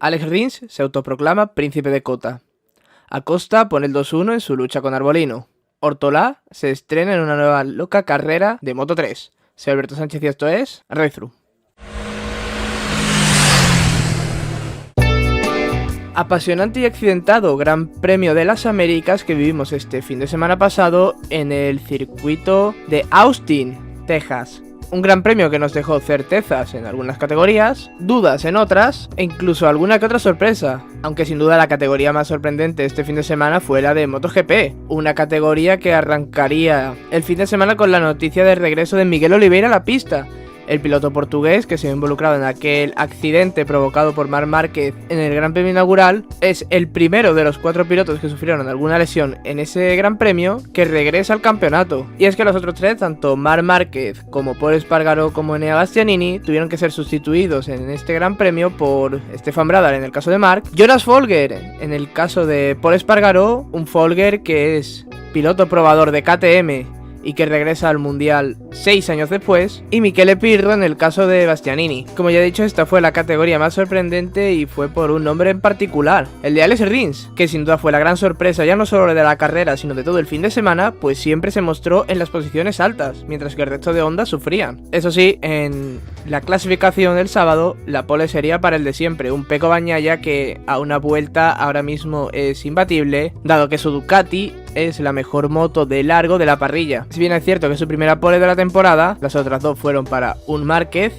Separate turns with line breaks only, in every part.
Alex Rins se autoproclama príncipe de Cota. Acosta pone el 2-1 en su lucha con Arbolino. Ortolá se estrena en una nueva loca carrera de Moto 3. Soy Alberto Sánchez y esto es Ride-Thru. Apasionante y accidentado Gran Premio de las Américas que vivimos este fin de semana pasado en el circuito de Austin, Texas. Un gran premio que nos dejó certezas en algunas categorías, dudas en otras e incluso alguna que otra sorpresa. Aunque sin duda la categoría más sorprendente este fin de semana fue la de MotoGP, una categoría que arrancaría el fin de semana con la noticia del regreso de Miguel Oliveira a la pista. El piloto portugués, que se vio involucrado en aquel accidente provocado por Marc Márquez en el Gran Premio inaugural, es el primero de los 4 pilotos que sufrieron alguna lesión en ese Gran Premio que regresa al campeonato. Y es que los otros 3, tanto Marc Márquez como Pol Espargaró como Enea Bastianini, tuvieron que ser sustituidos en este Gran Premio por Stefan Bradal en el caso de Marc, Jonas Folger en el caso de Pol Espargaró, un Folger que es piloto probador de KTM y que regresa al Mundial 6 años después, y Michele Pirro en el caso de Bastianini. Como ya he dicho, esta fue la categoría más sorprendente y fue por un nombre en particular, el de Alex Rins, que sin duda fue la gran sorpresa ya no solo de la carrera sino de todo el fin de semana, pues siempre se mostró en las posiciones altas, mientras que el resto de Honda sufrían. Eso sí, en la clasificación del sábado, la pole sería para el de siempre, un Pecco Bagnaia que a una vuelta ahora mismo es imbatible, dado que su Ducati es la mejor moto de largo de la parrilla. Si bien es cierto que es su primera pole de la temporada, las otras 2 fueron para un Márquez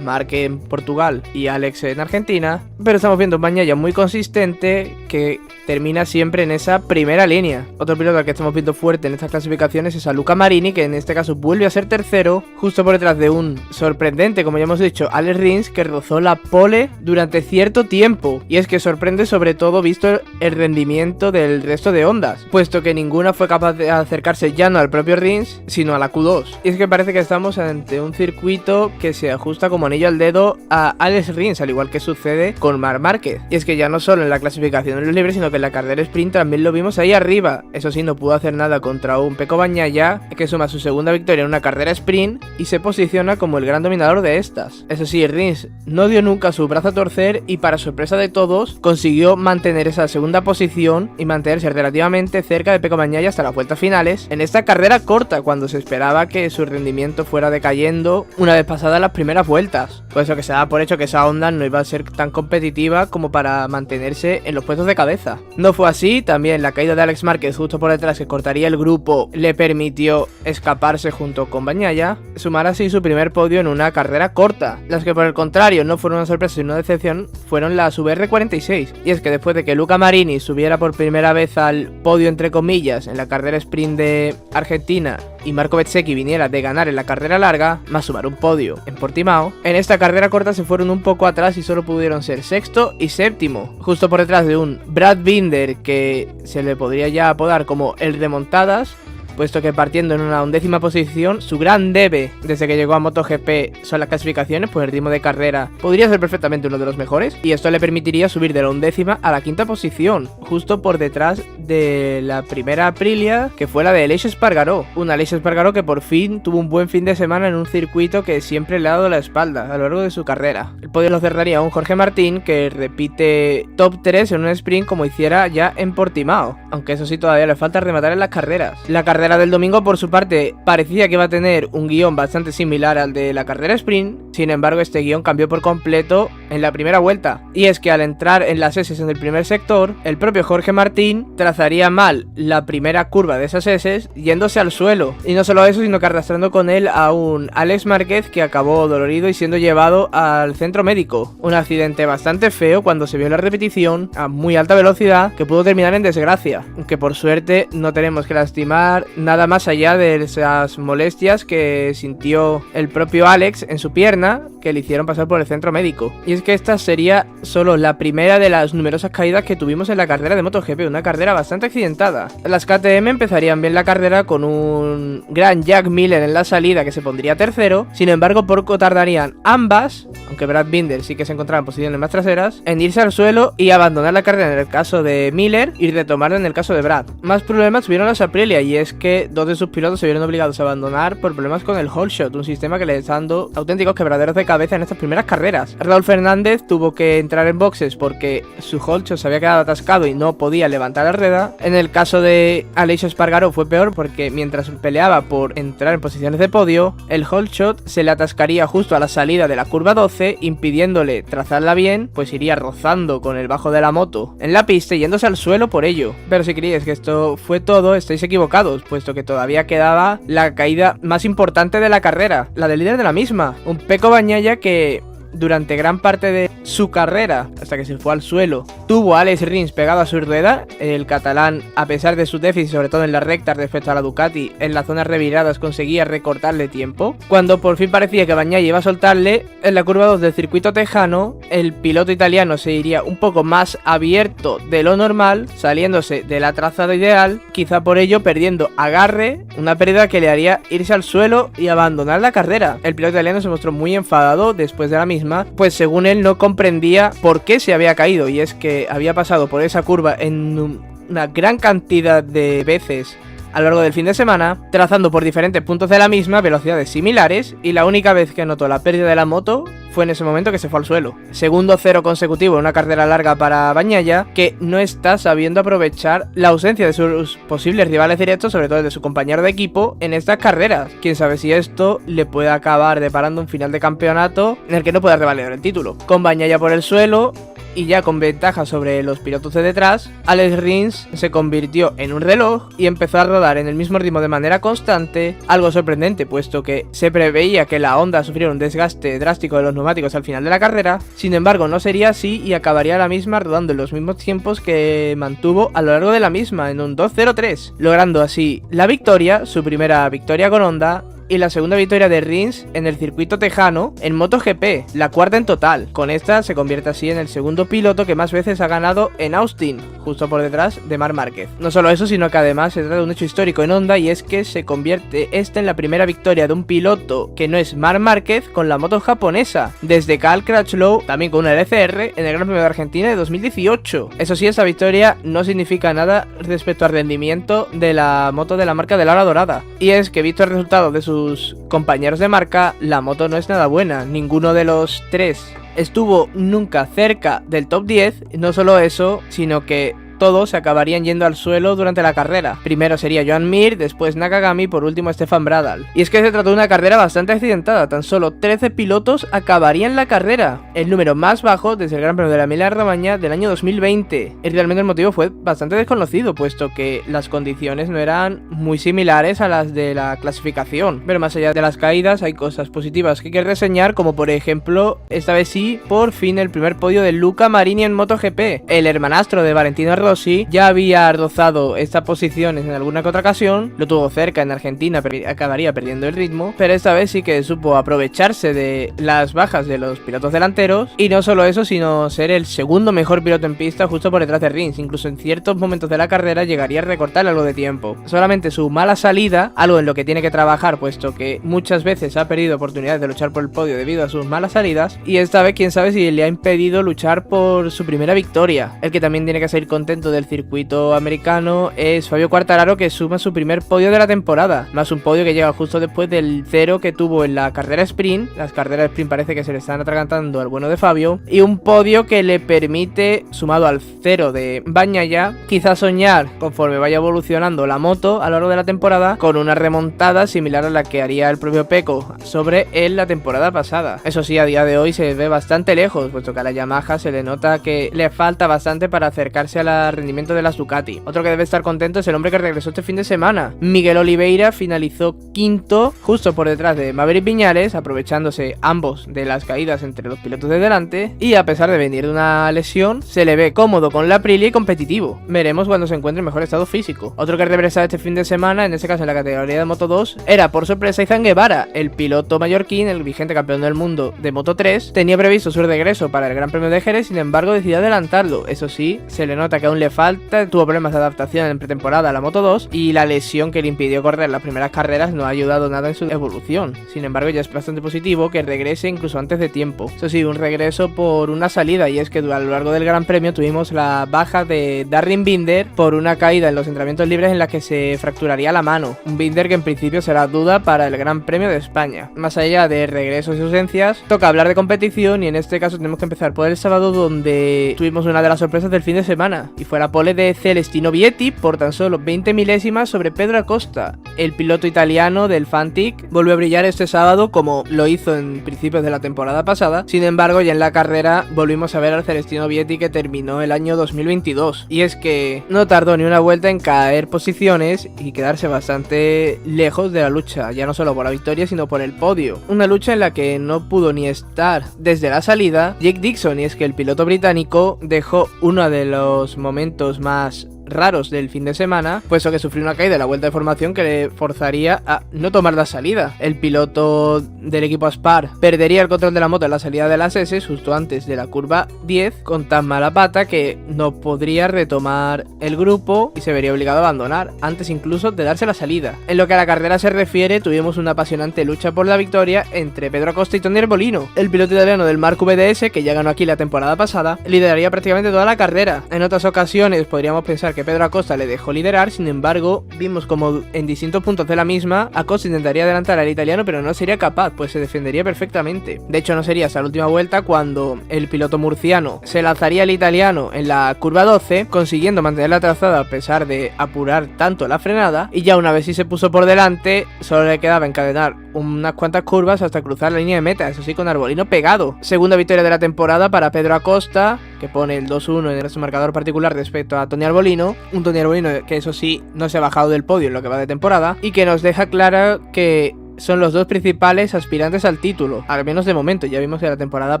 en Portugal y Alex en Argentina, pero estamos viendo un Bagnaia muy consistente que termina siempre en esa primera línea. Otro piloto al que estamos viendo fuerte en estas clasificaciones es a Luca Marini, que en este caso vuelve a ser tercero, justo por detrás de un sorprendente, como ya hemos dicho, Alex Rins, que rozó la pole durante cierto tiempo. Y es que sorprende sobre todo visto el rendimiento del resto de Hondas, puesto que ninguna fue capaz de acercarse ya no al propio Rins, sino a la Q2. Y es que parece que estamos ante un circuito que se ajusta como anillo al dedo a Alex Rins, al igual que sucede con Marc Márquez. Y es que ya no solo en la clasificación de los libres, sino que en la carrera sprint también lo vimos ahí arriba. Eso sí, no pudo hacer nada contra un Pecco Bagnaia, que suma su segunda victoria en una carrera sprint y se posiciona como el gran dominador de estas. Eso sí, Rins no dio nunca su brazo a torcer y para sorpresa de todos consiguió mantener esa segunda posición y mantenerse relativamente cerca de Pecco Bagnaia hasta las vueltas finales en esta carrera corta, cuando se esperaba que su rendimiento fuera decayendo una vez pasadas las primeras vueltas. Por eso que se da por hecho que esa Honda no iba a ser tan competitiva como para mantenerse en los puestos de cabeza. No fue así, también la caída de Alex Márquez justo por detrás, que cortaría el grupo, le permitió escaparse junto con Bagnaia, sumar así su primer podio en una carrera corta. Las que por el contrario no fueron una sorpresa sino una decepción fueron las VR46, y es que después de que Luca Marini subiera por primera vez al podio entre comillas en la carrera sprint de Argentina y Marco Bezzecchi viniera de ganar en la carrera larga, más sumar un podio en Portimao, en esta carrera corta se fueron un poco atrás y solo pudieron ser sexto y séptimo, justo por detrás de un Brad Binder que se le podría ya apodar como el remontadas, puesto que partiendo en una 11ª posición, su gran debe desde que llegó a MotoGP son las clasificaciones, pues el ritmo de carrera podría ser perfectamente uno de los mejores, y esto le permitiría subir de la 11ª a la 5ª posición, justo por detrás de la primera Aprilia, que fue la de Aleix Espargaró. Una Aleix Espargaró que por fin tuvo un buen fin de semana en un circuito que siempre le ha dado la espalda a lo largo de su carrera. El podio lo cerraría un Jorge Martín, que repite top 3 en un sprint como hiciera ya en Portimao, aunque eso sí todavía le falta rematar en las carreras. La carrera del domingo, por su parte, parecía que iba a tener un guión bastante similar al de la carrera sprint, sin embargo este guión cambió por completo en la primera vuelta, y es que al entrar en las S en el primer sector, el propio Jorge Martín trazaría mal la primera curva de esas S yéndose al suelo, y no solo eso, sino que arrastrando con él a un Alex Márquez que acabó dolorido y siendo llevado al centro médico. Un accidente bastante feo cuando se vio la repetición a muy alta velocidad que pudo terminar en desgracia, aunque por suerte no tenemos que lastimar nada más allá de esas molestias que sintió el propio Alex en su pierna, que le hicieron pasar por el centro médico. Y es que esta sería solo la primera de las numerosas caídas que tuvimos en la carrera de MotoGP, una carrera bastante accidentada. Las KTM empezarían bien la carrera con un gran Jack Miller en la salida que se pondría tercero, sin embargo poco tardarían ambas, aunque Brad Binder sí que se encontraba en posiciones más traseras, en irse al suelo y abandonar la carrera en el caso de Miller y retomarla en el caso de Brad. Más problemas tuvieron las Aprilia, y es que dos de sus pilotos se vieron obligados a abandonar por problemas con el hole shot, un sistema que les está dando auténticos quebraderos de cabeza en estas primeras carreras. Raúl Fernández tuvo que entrar en boxes porque su hole shot se había quedado atascado y no podía levantar la rueda. En el caso de Aleix Espargaró fue peor porque mientras peleaba por entrar en posiciones de podio, el hole shot se le atascaría justo a la salida de la curva 12, impidiéndole trazarla bien, pues iría rozando con el bajo de la moto en la pista y yéndose al suelo por ello. Pero si creéis que esto fue todo, estáis equivocados, puesto que todavía quedaba la caída más importante de la carrera, la del líder de la misma, un Pecco Bagnaia que durante gran parte de su carrera, hasta que se fue al suelo, tuvo a Alex Rins pegado a su rueda. El catalán, a pesar de su déficit, sobre todo en las rectas respecto a la Ducati, en las zonas reviradas conseguía recortarle tiempo. Cuando por fin parecía que Bagnaia iba a soltarle, en la curva 2 del circuito tejano, el piloto italiano se iría un poco más abierto de lo normal, saliéndose de la trazada ideal, quizá por ello perdiendo agarre, una pérdida que le haría irse al suelo y abandonar la carrera. El piloto italiano se mostró muy enfadado después de la misma, pues según él no comprendía por qué se había caído, y es que había pasado por esa curva en una gran cantidad de veces a lo largo del fin de semana, trazando por diferentes puntos de la misma velocidades similares, y la única vez que notó la pérdida de la moto fue en ese momento que se fue al suelo. Segundo cero consecutivo en una carrera larga para Bagnaia, que no está sabiendo aprovechar la ausencia de sus posibles rivales directos, sobre todo de su compañero de equipo, en estas carreras. Quién sabe si esto le puede acabar deparando un final de campeonato en el que no pueda revalidar el título. Con Bagnaia por el suelo y ya con ventaja sobre los pilotos de detrás, Alex Rins se convirtió en un reloj y empezó a rodar en el mismo ritmo de manera constante, algo sorprendente puesto que se preveía que la Honda sufriera un desgaste drástico de los neumáticos al final de la carrera. Sin embargo, no sería así y acabaría la misma rodando en los mismos tiempos que mantuvo a lo largo de la misma, en un 2.03, logrando así la victoria, su primera victoria con Honda, y la segunda victoria de Rins en el circuito tejano en MotoGP, la cuarta en total. Con esta se convierte así en el segundo piloto que más veces ha ganado en Austin, justo por detrás de Marc Márquez. No solo eso, sino que además se trata de un hecho histórico en Honda, y es que se convierte en la primera victoria de un piloto que no es Marc Márquez con la moto japonesa, desde Cal Crutchlow, también con una LCR, en el Gran Premio de Argentina de 2018. Eso sí, esa victoria no significa nada respecto al rendimiento de la moto de la marca de la Hora Dorada, y es que visto el resultado de sus compañeros de marca, la moto no es nada buena. Ninguno de los tres estuvo nunca cerca del top 10, no solo eso, sino que todos se acabarían yendo al suelo durante la carrera. Primero sería Joan Mir, después Nakagami, por último Stefan Bradl. Y es que se trató de una carrera bastante accidentada, tan solo 13 pilotos acabarían la carrera, el número más bajo desde el Gran Premio de la Emilia-Romagna del año 2020. Y realmente el motivo fue bastante desconocido, puesto que las condiciones no eran muy similares a las de la clasificación. Pero más allá de las caídas, hay cosas positivas que hay que reseñar, como por ejemplo, esta vez sí, por fin el primer podio de Luca Marini en MotoGP. El hermanastro de Valentino Rossi ya había rozado estas posiciones en alguna que otra ocasión, lo tuvo cerca en Argentina, pero acabaría perdiendo el ritmo, pero esta vez sí que supo aprovecharse de las bajas de los pilotos delanteros, y no solo eso, sino ser el segundo mejor piloto en pista justo por detrás de Rins. Incluso en ciertos momentos de la carrera llegaría a recortar algo de tiempo. Solamente su mala salida, algo en lo que tiene que trabajar, puesto que muchas veces ha perdido oportunidades de luchar por el podio debido a sus malas salidas, y esta vez quién sabe si le ha impedido luchar por su primera victoria. El que también tiene que salir contento del circuito americano es Fabio Quartararo, que suma su primer podio de la temporada, más un podio que llega justo después del cero que tuvo en la carrera sprint. Las carreras sprint parece que se le están atragantando al bueno de Fabio, y un podio que le permite, sumado al cero de Bagnaia, quizás soñar, conforme vaya evolucionando la moto a lo largo de la temporada, con una remontada similar a la que haría el propio Pecco sobre él la temporada pasada. Eso sí, a día de hoy se ve bastante lejos, puesto que a la Yamaha se le nota que le falta bastante para acercarse al rendimiento de las Ducati. Otro que debe estar contento es el hombre que regresó este fin de semana. Miguel Oliveira finalizó quinto, justo por detrás de Maverick Viñales, aprovechándose ambos de las caídas entre los pilotos de delante, y a pesar de venir de una lesión, se le ve cómodo con la Aprilia y competitivo. Veremos cuando se encuentre en mejor estado físico. Otro que regresaba este fin de semana, en este caso en la categoría de Moto 2, era por sorpresa Izan Guevara. El piloto mallorquín, el vigente campeón del mundo de Moto 3, tenía previsto su regreso para el Gran Premio de Jerez, sin embargo decidió adelantarlo. Eso sí, se le nota que aún le falta, tuvo problemas de adaptación en pretemporada a la Moto 2 y la lesión que le impidió correr las primeras carreras no ha ayudado nada en su evolución. Sin embargo, ya es bastante positivo que regrese incluso antes de tiempo. Eso sí, un regreso por una salida, y es que a lo largo del Gran Premio tuvimos la baja de Darryn Binder por una caída en los entrenamientos libres en la que se fracturaría la mano. Un Binder que en principio será duda para el Gran Premio de España. Más allá de regresos y ausencias, toca hablar de competición y en este caso tenemos que empezar por el sábado, donde tuvimos una de las sorpresas del fin de semana y fue la pole de Celestino Vietti por tan solo 20 milésimas sobre Pedro Acosta. El piloto italiano del Fantic volvió a brillar este sábado como lo hizo en principios de la temporada pasada. Sin embargo, ya en la carrera volvimos a ver al Celestino Vietti que terminó el año 2022, y es que no tardó ni una vuelta en caer posiciones y quedarse bastante lejos de la lucha, ya no solo por la victoria sino por el podio. Una lucha en la que no pudo ni estar desde la salida Jake Dixon, y es que el piloto británico dejó uno de los momentos más raros del fin de semana, puesto que sufrió una caída en la vuelta de formación que le forzaría a no tomar la salida. El piloto del equipo Aspar perdería el control de la moto en la salida de las S justo antes de la curva 10 con tan mala pata que no podría retomar el grupo y se vería obligado a abandonar antes incluso de darse la salida. En lo que a la carrera se refiere, tuvimos una apasionante lucha por la victoria entre Pedro Acosta y Tony Arbolino. El piloto italiano del Marco VDS, que ya ganó aquí la temporada pasada, lideraría prácticamente toda la carrera. En otras ocasiones podríamos pensar que Pedro Acosta le dejó liderar, sin embargo, vimos como en distintos puntos de la misma, Acosta intentaría adelantar al italiano, pero no sería capaz, pues se defendería perfectamente. De hecho, no sería hasta la última vuelta cuando el piloto murciano se lanzaría al italiano en la curva 12, consiguiendo mantener la trazada a pesar de apurar tanto la frenada, y ya una vez sí se puso por delante, solo le quedaba encadenar unas cuantas curvas hasta cruzar la línea de meta, eso sí, con Arbolino pegado. Segunda victoria de la temporada para Pedro Acosta, que pone el 2-1 en su marcador particular respecto a Tony Arbolino. Un Tony Arbolino que eso sí no se ha bajado del podio en lo que va de temporada y que nos deja claro que son los dos principales aspirantes al título, al menos de momento. Ya vimos que la temporada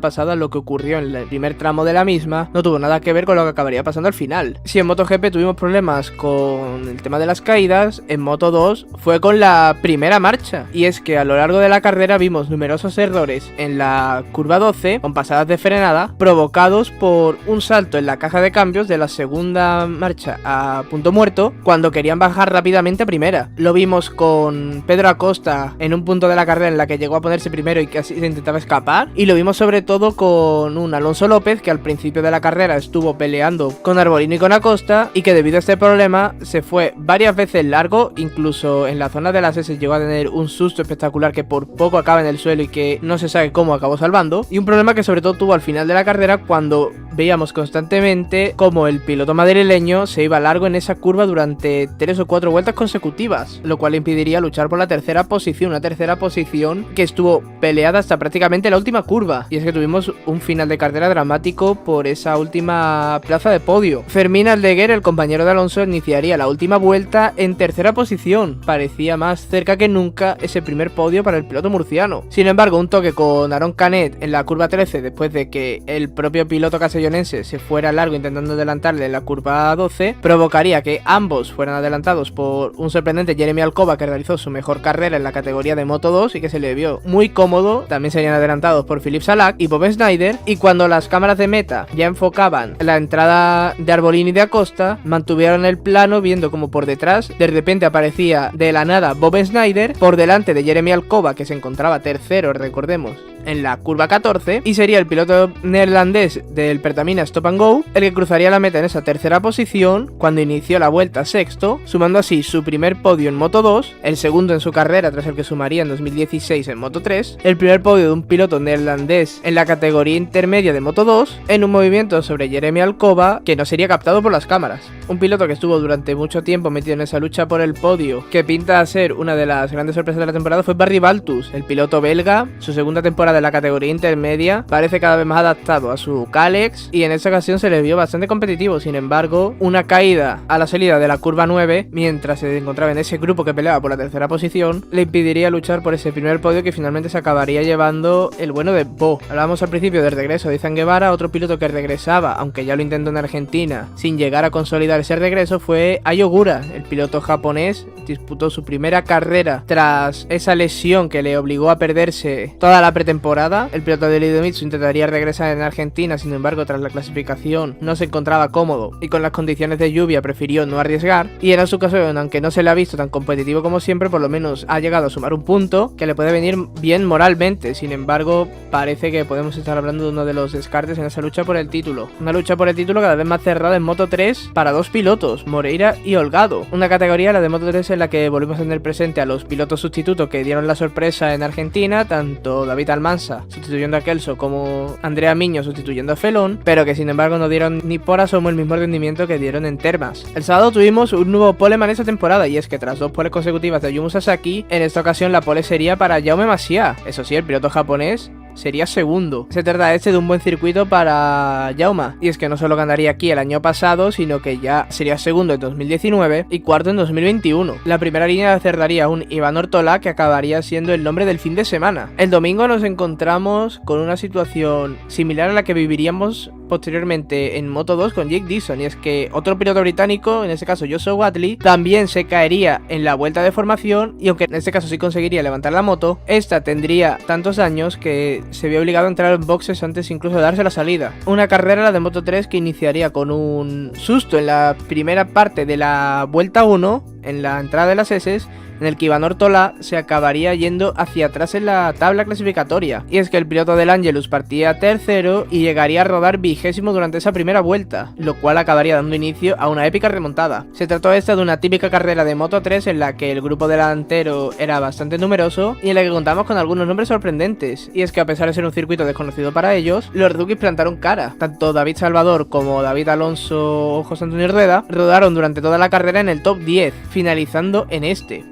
pasada lo que ocurrió en el primer tramo de la misma no tuvo nada que ver con lo que acabaría pasando al final. Si en MotoGP tuvimos problemas con el tema de las caídas, en Moto 2 fue con la primera marcha, y es que a lo largo de la carrera vimos numerosos errores en la curva 12 con pasadas de frenada provocados por un salto en la caja de cambios de la segunda marcha a punto muerto cuando querían bajar rápidamente a primera. Lo vimos con Pedro Acosta en un punto de la carrera en la que llegó a ponerse primero y casi se intentaba escapar, y lo vimos sobre todo con un Alonso López que al principio de la carrera estuvo peleando con Arbolino y con Acosta y que debido a este problema se fue varias veces largo, incluso en la zona de las S llegó a tener un susto espectacular que por poco acaba en el suelo y que no se sabe cómo acabó salvando, y un problema que sobre todo tuvo al final de la carrera cuando veíamos constantemente como el piloto madrileño se iba largo en esa curva durante 3 o 4 vueltas consecutivas, lo cual le impediría luchar por la tercera posición, una tercera posición que estuvo peleada hasta prácticamente la última curva, y es que tuvimos un final de carrera dramático por esa última plaza de podio. Fermín Aldeguer, el compañero de Alonso, iniciaría la última vuelta en tercera posición, parecía más cerca que nunca ese primer podio para el piloto murciano. Sin embargo, un toque con Aaron Canet en la curva 13 después de que el propio piloto castellonense se fuera largo intentando adelantarle en la curva 12 provocaría que ambos fueran adelantados por un sorprendente Jeremy Alcoba que realizó su mejor carrera en la categoría de Moto 2 y que se le vio muy cómodo. También serían adelantados por Philippe Salac y Bob Snyder, y cuando las cámaras de meta ya enfocaban la entrada de Arbolino y de Acosta, mantuvieron el plano viendo como por detrás de repente aparecía de la nada Bob Snyder por delante de Jeremy Alcoba, que se encontraba tercero, recordemos, en la curva 14, y sería el piloto neerlandés del Pertamina Stop and Go el que cruzaría la meta en esa tercera posición cuando inició la vuelta sexto, sumando así su primer podio en Moto 2, el segundo en su carrera tras el que sumaría en 2016 en Moto 3, el primer podio de un piloto neerlandés en la categoría intermedia de Moto 2, en un movimiento sobre Jeremy Alcoba que no sería captado por las cámaras. Un piloto que estuvo durante mucho tiempo metido en esa lucha por el podio, que pinta a ser una de las grandes sorpresas de la temporada, fue Barry Baltus, el piloto belga. Su segunda temporada en la categoría intermedia parece cada vez más adaptado a su Calex y en esta ocasión se le vio bastante competitivo. Sin embargo, una caída a la salida de la curva 9 mientras se encontraba en ese grupo que peleaba por la tercera posición le impediría luchar por ese primer podio que finalmente se acabaría llevando el bueno de Bo. Hablábamos al principio del regreso de Izan Guevara. Otro piloto que regresaba, aunque ya lo intentó en Argentina sin llegar a consolidar ese regreso, fue Ai Ogura. El piloto japonés disputó su primera carrera tras esa lesión que le obligó a perderse toda la pretemporada temporada. El piloto de Idemitsu intentaría regresar en Argentina, sin embargo, tras la clasificación no se encontraba cómodo y con las condiciones de lluvia prefirió no arriesgar. Y en su ocasión, aunque no se le ha visto tan competitivo como siempre, por lo menos ha llegado a sumar un punto que le puede venir bien moralmente. Sin embargo, parece que podemos estar hablando de uno de los descartes en esa lucha por el título. Una lucha por el título cada vez más cerrada en Moto 3 para dos pilotos, Moreira y Holgado. Una categoría, la de Moto 3, en la que volvemos a tener presente a los pilotos sustitutos que dieron la sorpresa en Argentina, tanto David Almansa sustituyendo a Kelso como Andrea Miño sustituyendo a Felón, pero que sin embargo no dieron ni por asomo el mismo rendimiento que dieron en Termas. El sábado tuvimos un nuevo poleman esta temporada, y es que tras dos poles consecutivas de Ayumu Sasaki, en esta ocasión la pole sería para Jaume Massiá. Eso sí, el piloto japonés sería segundo. Se trata de un buen circuito para Jaume, y es que no solo ganaría aquí el año pasado, sino que ya sería segundo en 2019 y cuarto en 2021. La primera línea acertaría un Iván Ortolá, que acabaría siendo el nombre del fin de semana. El domingo nos encontramos con una situación similar a la que viviríamos posteriormente en Moto 2 con Jake Dixon, y es que otro piloto británico, en este caso Joshua Whatley, también se caería en la vuelta de formación, y aunque en este caso sí conseguiría levantar la moto, esta tendría tantos años que se vio obligado a entrar en boxes antes incluso de darse la salida. Una carrera, la de Moto 3, que iniciaría con un susto en la primera parte de la vuelta 1, en la entrada de las S, en el que Iván Ortolá se acabaría yendo hacia atrás en la tabla clasificatoria. Y es que el piloto del Angelus partía tercero y llegaría a rodar 20º durante esa primera vuelta, lo cual acabaría dando inicio a una épica remontada. Se trató esta de una típica carrera de Moto 3 en la que el grupo delantero era bastante numeroso y en la que contamos con algunos nombres sorprendentes. Y es que a pesar de ser un circuito desconocido para ellos, los rookies plantaron cara. Tanto David Salvador como David Alonso o José Antonio Rueda rodaron durante toda la carrera en el top 10, finalizando en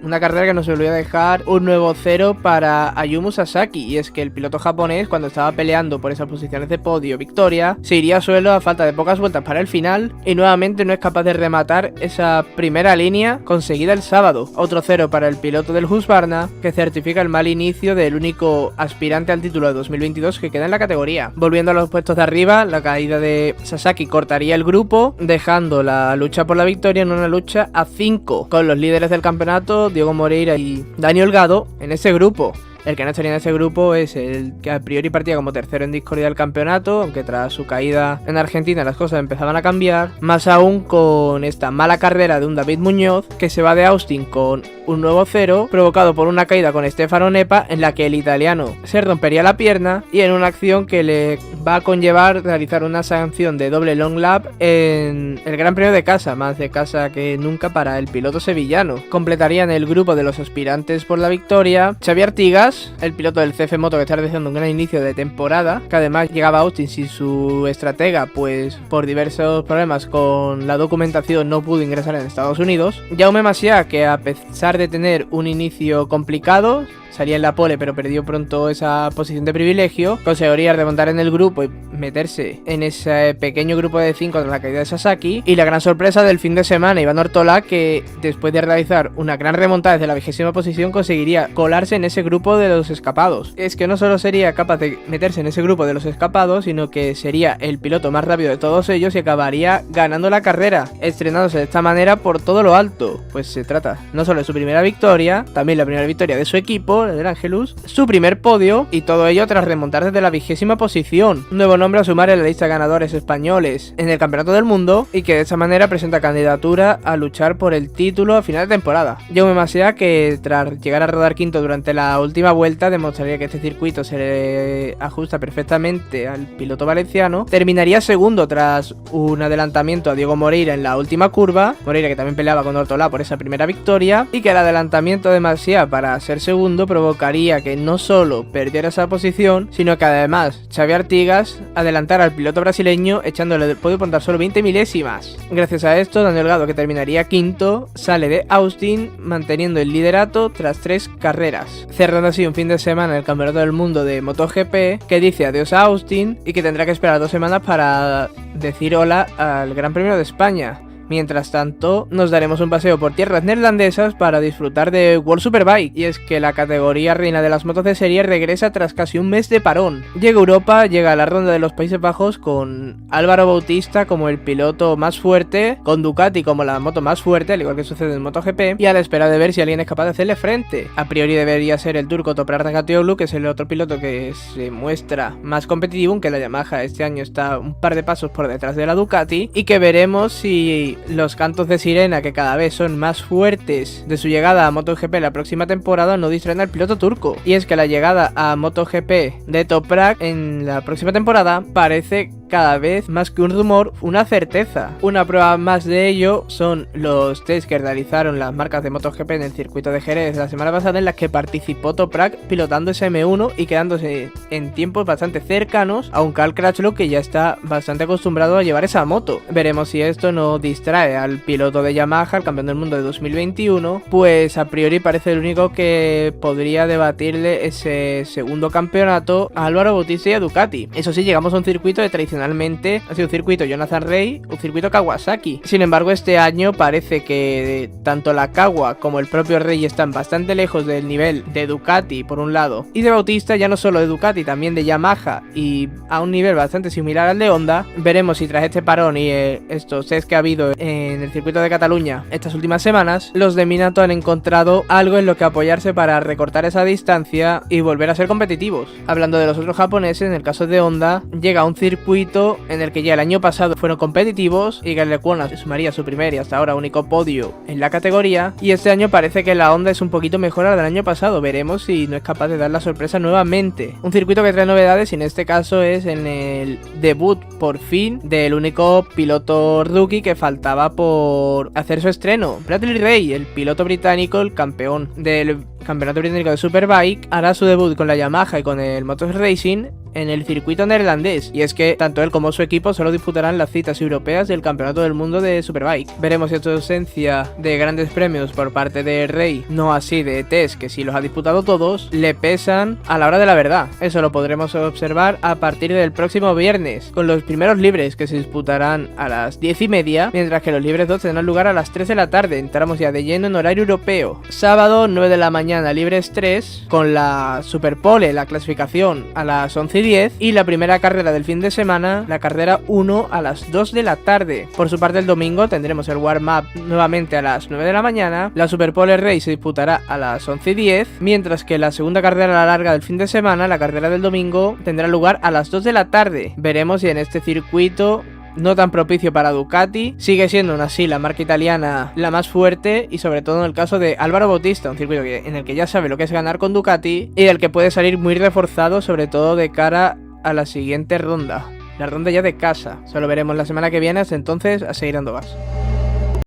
una carrera que nos volvió a dejar un nuevo cero para Ayumu Sasaki, y es que el piloto japonés, cuando estaba peleando por esas posiciones de podio victoria, se iría a suelo a falta de pocas vueltas para el final y nuevamente no es capaz de rematar esa primera línea conseguida el sábado. Otro cero para el piloto del Husqvarna, que certifica el mal inicio del único aspirante al título de 2022 que queda en la categoría. Volviendo a los puestos de arriba, la caída de Sasaki cortaría el grupo, dejando la lucha por la victoria en una lucha a 5, con los líderes del campeonato, Diego Moreira y Dani Holgado, en ese grupo. El que no estaría en ese grupo es el que a priori partía como tercero en discordia del campeonato, aunque tras su caída en Argentina las cosas empezaban a cambiar, más aún con esta mala carrera de un David Muñoz, que se va de Austin con un nuevo cero, provocado por una caída con Stefano Nepa, en la que el italiano se rompería la pierna, y en una acción que le va a conllevar realizar una sanción de doble long lap en el Gran Premio de casa, más de casa que nunca para el piloto sevillano. Completarían el grupo de los aspirantes por la victoria Xavi Artigas, el piloto del CF Moto, que está realizando un gran inicio de temporada, que además llegaba a Austin sin su estratega, pues por diversos problemas con la documentación no pudo ingresar en Estados Unidos. Jaume Massiá, que a pesar de tener un inicio complicado, salía en la pole pero perdió pronto esa posición de privilegio, conseguiría remontar en el grupo y meterse en ese pequeño grupo de 5 tras la caída de Sasaki. Y la gran sorpresa del fin de semana, Iván Ortolá, que después de realizar una gran remontada desde la 20ª posición conseguiría colarse en ese grupo de los escapados. Es que no solo sería capaz de meterse en ese grupo de los escapados, sino que sería el piloto más rápido de todos ellos y acabaría ganando la carrera, estrenándose de esta manera por todo lo alto. Pues se trata no solo de su primera victoria, también la primera victoria de su equipo, del Angelus, su primer podio, y todo ello tras remontar desde la 20ª posición. Un nuevo nombre a sumar en la lista de ganadores españoles en el Campeonato del Mundo, y que de esta manera presenta candidatura a luchar por el título a final de temporada. Jaume Massiá, que tras llegar a rodar quinto durante la última vuelta, demostraría que este circuito se le ajusta perfectamente al piloto valenciano, terminaría segundo tras un adelantamiento a Diego Moreira en la última curva. Moreira, que también peleaba con Ortolá por esa primera victoria, y que el adelantamiento de Massiá para ser segundo provocaría que no solo perdiera esa posición, sino que además Xavi Artigas adelantara al piloto brasileño, echándole del podio por tan solo 20 milésimas. Gracias a esto, Dani Holgado, que terminaría quinto, sale de Austin manteniendo el liderato tras 3 carreras, cerrando así un fin de semana en el Campeonato del Mundo de MotoGP, que dice adiós a Austin y que tendrá que esperar 2 semanas para decir hola al Gran Premio de España. Mientras tanto, nos daremos un paseo por tierras neerlandesas para disfrutar de World Superbike, y es que la categoría reina de las motos de serie regresa tras casi un mes de parón. Llega a Europa, llega a la ronda de los Países Bajos con Álvaro Bautista como el piloto más fuerte, con Ducati como la moto más fuerte, al igual que sucede en MotoGP, y a la espera de ver si alguien es capaz de hacerle frente. A priori debería ser el turco Toprak Ragatioğlu, que es el otro piloto que se muestra más competitivo, aunque la Yamaha este año está un par de pasos por detrás de la Ducati, y que veremos si los cantos de sirena, que cada vez son más fuertes de su llegada a MotoGP la próxima temporada, no distraen al piloto turco. Y es que la llegada a MotoGP de Toprak en la próxima temporada parece cada vez más que un rumor, una certeza. Una prueba más de ello son los test que realizaron las marcas de MotoGP en el circuito de Jerez la semana pasada, en las que participó Toprak pilotando ese M1 y quedándose en tiempos bastante cercanos a un Cal Crutchlow que ya está bastante acostumbrado a llevar esa moto. Veremos si esto no distrae al piloto de Yamaha, el campeón del mundo de 2021, pues a priori parece el único que podría debatirle ese segundo campeonato a Álvaro Bautista y a Ducati. Eso sí, llegamos a un circuito de tradicionalmente ha sido un circuito Jonathan Rea, un circuito Kawasaki. Sin embargo, este año parece que tanto la Kawa como el propio Rea están bastante lejos del nivel de Ducati por un lado, y de Bautista ya no solo de Ducati, también de Yamaha, y a un nivel bastante similar al de Honda. Veremos si tras este parón y estos test que ha habido en el circuito de Cataluña estas últimas semanas, los de Minato han encontrado algo en lo que apoyarse para recortar esa distancia y volver a ser competitivos. Hablando de los otros japoneses, en el caso de Honda, llega a un circuito en el que ya el año pasado fueron competitivos y Gale Kwona sumaría su primer y hasta ahora único podio en la categoría, y este año parece que la Honda es un poquito mejor a la del año pasado. Veremos si no es capaz de dar la sorpresa nuevamente. Un circuito que trae novedades, y en este caso es en el debut por fin del único piloto rookie que faltaba por hacer su estreno. Bradley Ray, el piloto británico, el campeón del campeonato británico de Superbike, hará su debut con la Yamaha y con el Motos Racing en el circuito neerlandés, y es que tanto él como su equipo solo disputarán las citas europeas del campeonato del mundo de Superbike. Veremos si esta ausencia de grandes premios por parte de Ray, no así de Tess, que sí los ha disputado todos, le pesan a la hora de la verdad. Eso lo podremos observar a partir del próximo viernes, con los primeros libres que se disputarán a las 10:30, mientras que los libres 2 tendrán lugar a las 3 de la tarde. Entramos ya de lleno en horario europeo. Sábado 9 de la mañana libres 3, con la Superpole, la clasificación a las 11:10, y la primera carrera del fin de semana, la carrera 1, a las 2 de la tarde. Por su parte, el domingo tendremos el warm-up nuevamente a las 9 de la mañana, la Superpole Race se disputará a las 11:10, mientras que la segunda carrera a la larga del fin de semana, la carrera del domingo, tendrá lugar a las 2 de la tarde. Veremos si en este circuito no tan propicio para Ducati sigue siendo aún así la marca italiana la más fuerte, y sobre todo en el caso de Álvaro Bautista, un circuito en el que ya sabe lo que es ganar con Ducati y del que puede salir muy reforzado, sobre todo de cara a la siguiente ronda, la ronda ya de casa. Solo veremos la semana que viene, hasta entonces a seguir dando gas.